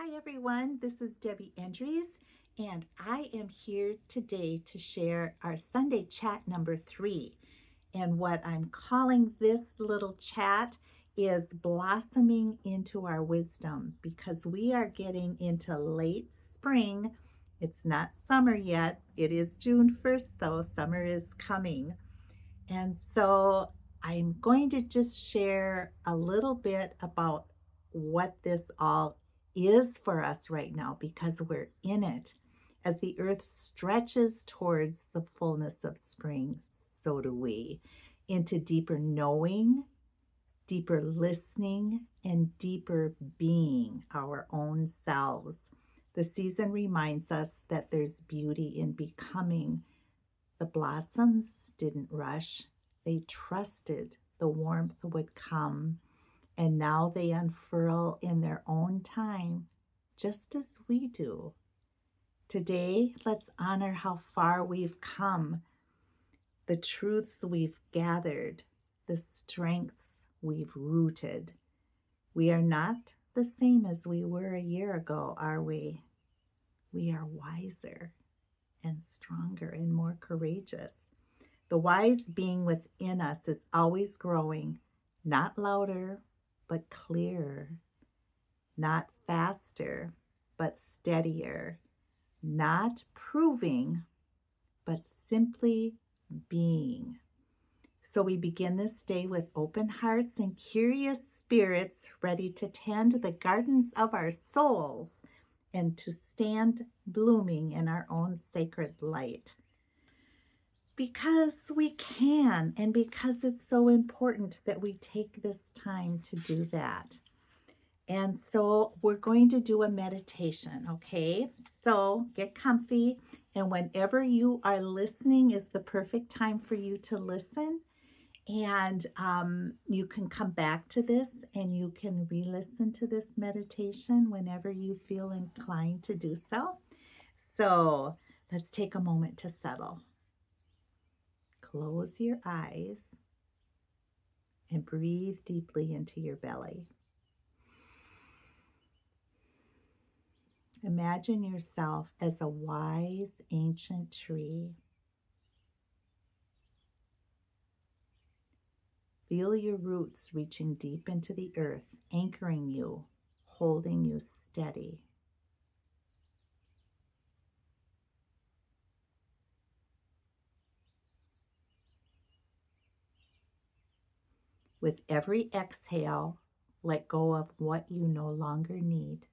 Hi everyone, this is Debbie Andrews, and I am here today to share our Sunday chat number 3. And what I'm calling this little chat is blossoming into our wisdom because we are getting into late spring. It's not summer yet. It is June 1st, though. Summer is coming. And so I'm going to just share a little bit about what this all is for us right now because we're in it. As the earth stretches towards the fullness of spring, so do we, into deeper knowing, deeper listening, and deeper being our own selves. The season reminds us that there's beauty in becoming. The blossoms didn't rush. They trusted the warmth would come, and now they unfurl in their own time, just as we do. Today, let's honor how far we've come, the truths we've gathered, the strengths we've rooted. We are not the same as we were a year ago, are we? We are wiser and stronger and more courageous. The wise being within us is always growing, not louder, but clearer, not faster, but steadier, not proving, but simply being. So we begin this day with open hearts and curious spirits ready to tend the gardens of our souls and to stand blooming in our own sacred light. Because we can, and because it's so important that we take this time to do that. And so we're going to do a meditation, okay? So get comfy, and whenever you are listening is the perfect time for you to listen. And you can come back to this and you can re-listen to this meditation whenever you feel inclined to do so. So let's take a moment to settle. Close your eyes and breathe deeply into your belly. Imagine yourself as a wise ancient tree. Feel your roots reaching deep into the earth, anchoring you, holding you steady. With every exhale, let go of what you no longer need.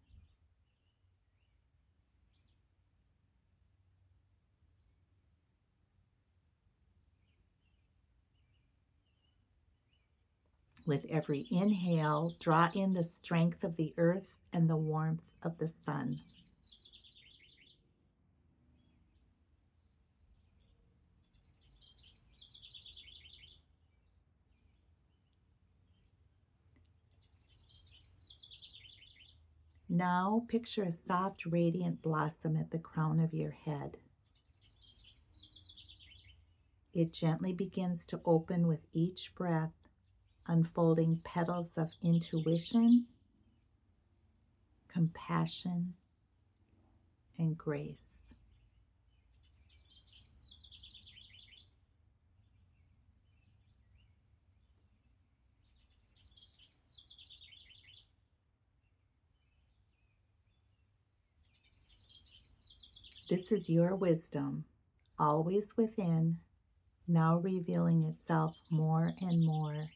With every inhale, draw in the strength of the earth and the warmth of the sun. Now picture a soft, radiant blossom at the crown of your head. It gently begins to open with each breath, unfolding petals of intuition, compassion, and grace. This is your wisdom, always within, now revealing itself more and more.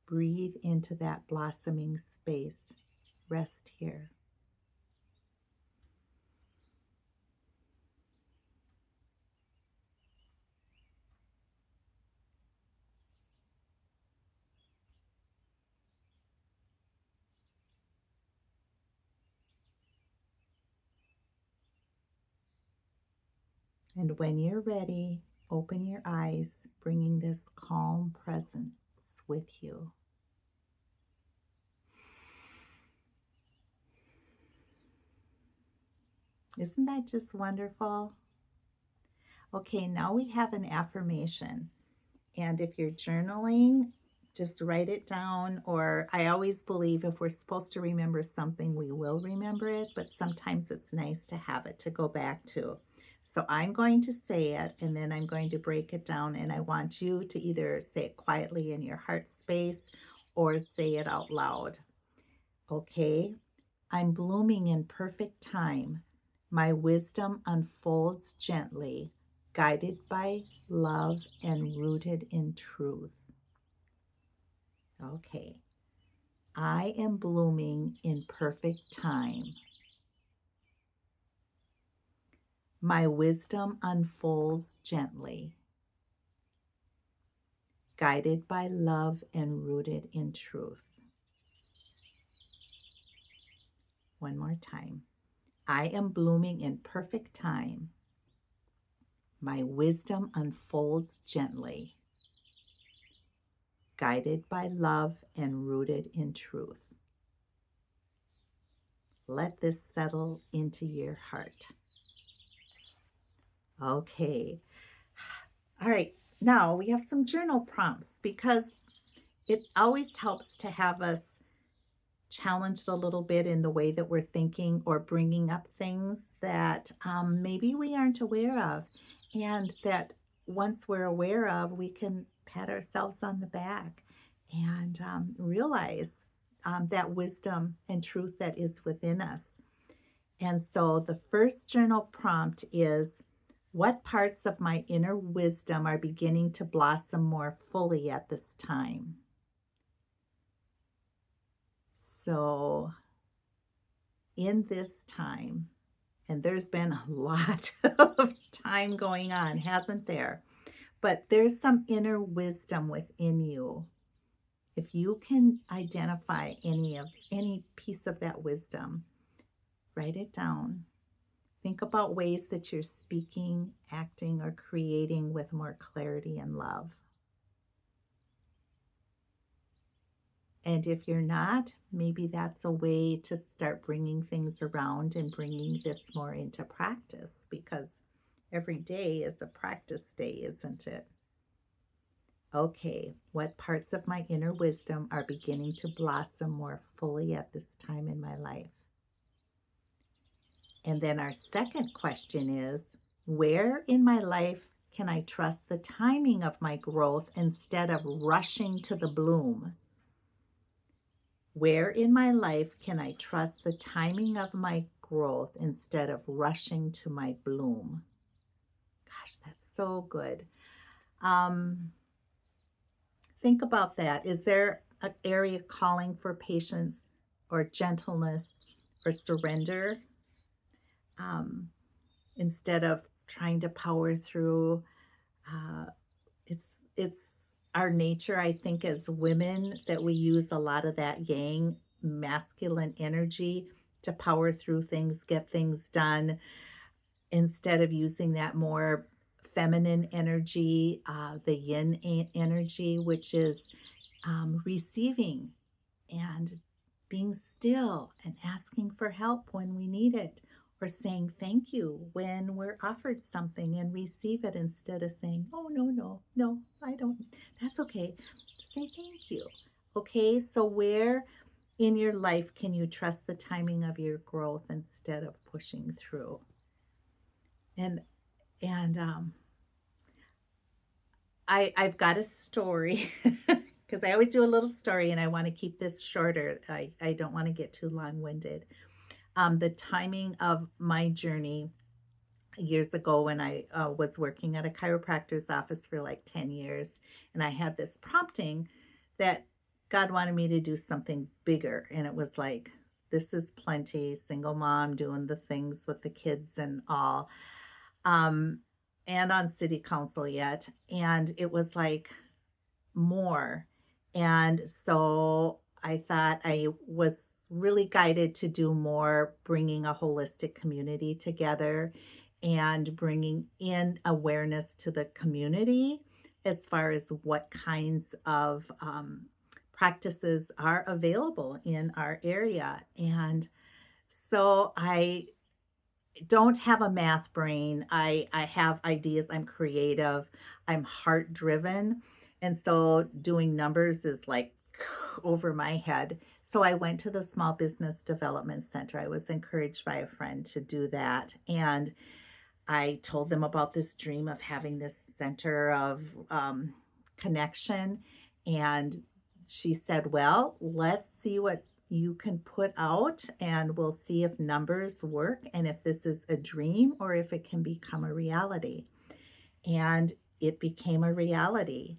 Breathe into that blossoming space. Rest here. And when you're ready, open your eyes, bringing this calm presence with you. Isn't that just wonderful? Okay, now we have an affirmation. And if you're journaling, just write it down. Or I always believe if we're supposed to remember something, we will remember it, but sometimes it's nice to have it to go back to. So I'm going to say it, and then I'm going to break it down, and I want you to either say it quietly in your heart space or say it out loud. Okay? I'm blooming in perfect time. My wisdom unfolds gently, guided by love and rooted in truth. Okay. I am blooming in perfect time. My wisdom unfolds gently, guided by love and rooted in truth. One more time. I am blooming in perfect time. My wisdom unfolds gently, guided by love and rooted in truth. Let this settle into your heart. Okay. All right. Now we have some journal prompts because it always helps to have us challenged a little bit in the way that we're thinking or bringing up things that maybe we aren't aware of. And that once we're aware of, we can pat ourselves on the back and realize that wisdom and truth that is within us. And so the first journal prompt is, what parts of my inner wisdom are beginning to blossom more fully at this time? So in this time, and there's been a lot of time going on, hasn't there? But there's some inner wisdom within you. If you can identify any piece of that wisdom, write it down. Think about ways that you're speaking, acting, or creating with more clarity and love. And if you're not, maybe that's a way to start bringing things around and bringing this more into practice, because every day is a practice day, isn't it? Okay, what parts of my inner wisdom are beginning to blossom more fully at this time in my life? And then our second question is, where in my life can I trust the timing of my growth instead of rushing to the bloom? Where in my life can I trust the timing of my growth instead of rushing to my bloom? Gosh, that's so good. Think about that. Is there an area calling for patience or gentleness or surrender instead of trying to power through? It's our nature, I think, as women, that we use a lot of that yang masculine energy to power through things, get things done, instead of using that more feminine energy, the yin energy, which is receiving and being still and asking for help when we need it, or saying thank you when we're offered something and receive it, instead of saying, oh, no, I don't, that's okay. Say thank you. Okay, so where in your life can you trust the timing of your growth instead of pushing through? And I've got a story because I always do a little story, and I want to keep this shorter. I don't want to get too long-winded. The timing of my journey years ago, when I was working at a chiropractor's office for like 10 years, and I had this prompting that God wanted me to do something bigger. And it was like, this is plenty, single mom doing the things with the kids and all. And on city council yet. And it was like more. And so I thought I was really guided to do more, bringing a holistic community together and bringing in awareness to the community as far as what kinds of practices are available in our area. And so I don't have a math brain. I have ideas. I'm creative. I'm heart driven. And so doing numbers is like over my head. So I went to the Small Business Development Center. I was encouraged by a friend to do that. And I told them about this dream of having this center of connection. And she said, well, let's see what you can put out, and we'll see if numbers work and if this is a dream or if it can become a reality. And it became a reality.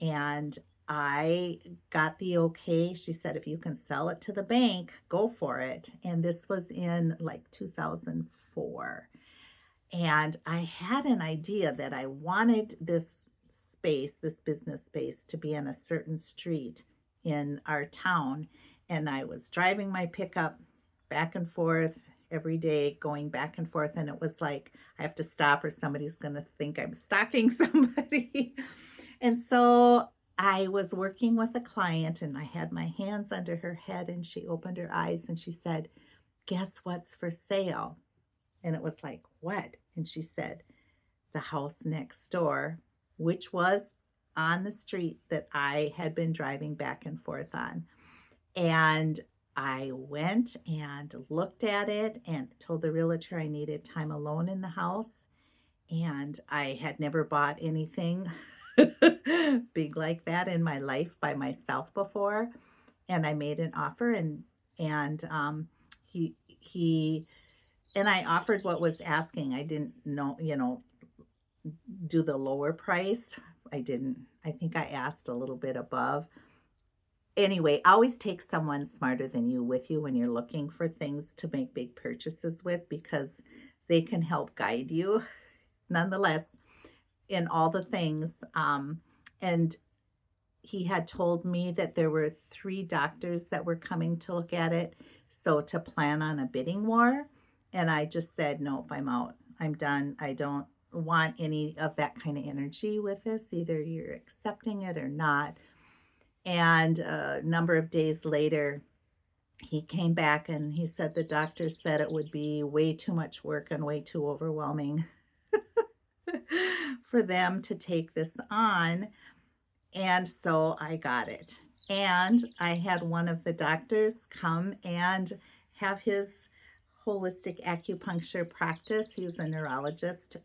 And I got the okay. She said, if you can sell it to the bank, go for it. And this was in like 2004. And I had an idea that I wanted this space, this business space, to be in a certain street in our town. And I was driving my pickup back and forth every day, going back and forth. And it was like, I have to stop or somebody's going to think I'm stalking somebody. And so I was working with a client and I had my hands under her head and she opened her eyes and she said, guess what's for sale? And it was like, what? And she said, the house next door, which was on the street that I had been driving back and forth on. And I went and looked at it and told the realtor I needed time alone in the house. And I had never bought anything big like that in my life by myself before. And I made an offer and he and I offered what was asking. I didn't know, do the lower price. I didn't. I think I asked a little bit above. Anyway, always take someone smarter than you with you when you're looking for things to make big purchases with, because they can help guide you nonetheless in all the things. And he had told me that there were 3 doctors that were coming to look at it. So to plan on a bidding war. And I just said, nope, I'm out. I'm done. I don't want any of that kind of energy with this. Either you're accepting it or not. And a number of days later, he came back and he said the doctor said it would be way too much work and way too overwhelming for them to take this on. And so I got it. And I had one of the doctors come and have his holistic acupuncture practice. He was a neurologist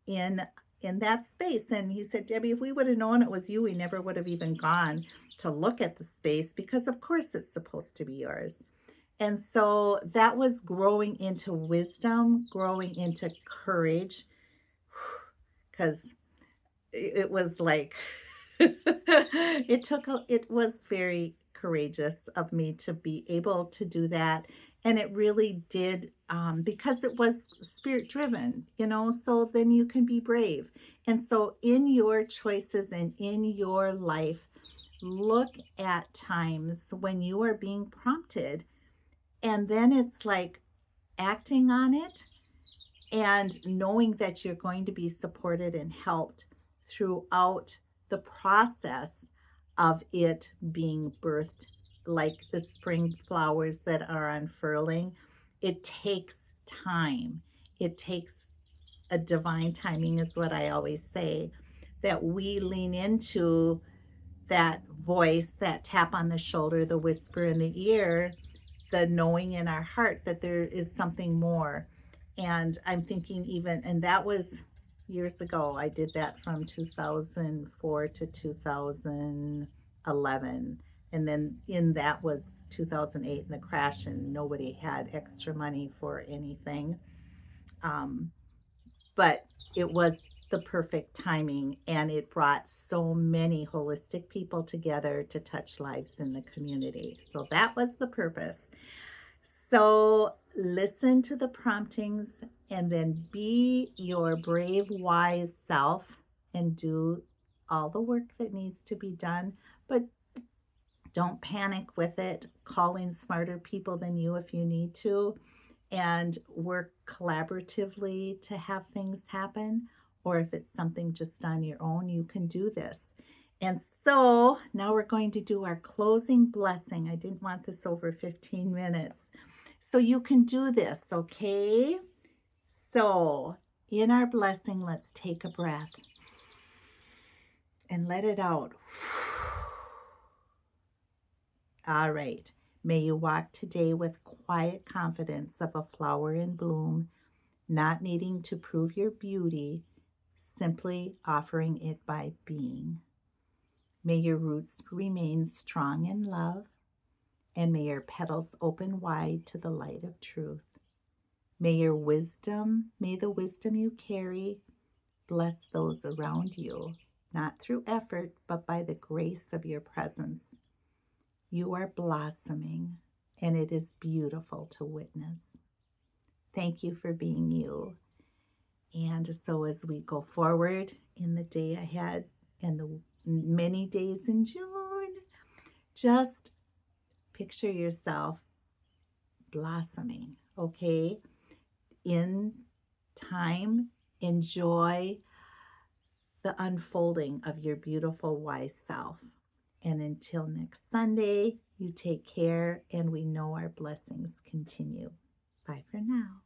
in that space. And he said, Debbie, if we would have known it was you, we never would have even gone to look at the space, because of course it's supposed to be yours. And so that was growing into wisdom, growing into courage, because it was like, it was very courageous of me to be able to do that. And it really did, because it was spirit driven, so then you can be brave. And so in your choices and in your life, look at times when you are being prompted, and then it's like acting on it and knowing that you're going to be supported and helped throughout the process of it being birthed, like the spring flowers that are unfurling. It takes time. It takes a divine timing, is what I always say, that we lean into that voice, that tap on the shoulder, the whisper in the ear, the knowing in our heart that there is something more. And I'm thinking and that was years ago. I did that from 2004 to 2011. And then in that was 2008 and the crash, and nobody had extra money for anything. But it was the perfect timing, and it brought so many holistic people together to touch lives in the community. So that was the purpose. So listen to the promptings and then be your brave, wise self and do all the work that needs to be done. But don't panic with it. Call in smarter people than you if you need to, and work collaboratively to have things happen. Or if it's something just on your own, you can do this. And so now we're going to do our closing blessing. I didn't want this over 15 minutes. So you can do this, okay? So in our blessing, let's take a breath. and let it out. All right. May you walk today with quiet confidence of a flower in bloom, not needing to prove your beauty, simply offering it by being. May your roots remain strong in love, and may your petals open wide to the light of truth. May the wisdom you carry, bless those around you, not through effort, but by the grace of your presence. You are blossoming, and it is beautiful to witness. Thank you for being you. And so as we go forward in the day ahead and the many days in June, just picture yourself blossoming, okay? In time, enjoy the unfolding of your beautiful, wise self. And until next Sunday, you take care, and we know our blessings continue. Bye for now.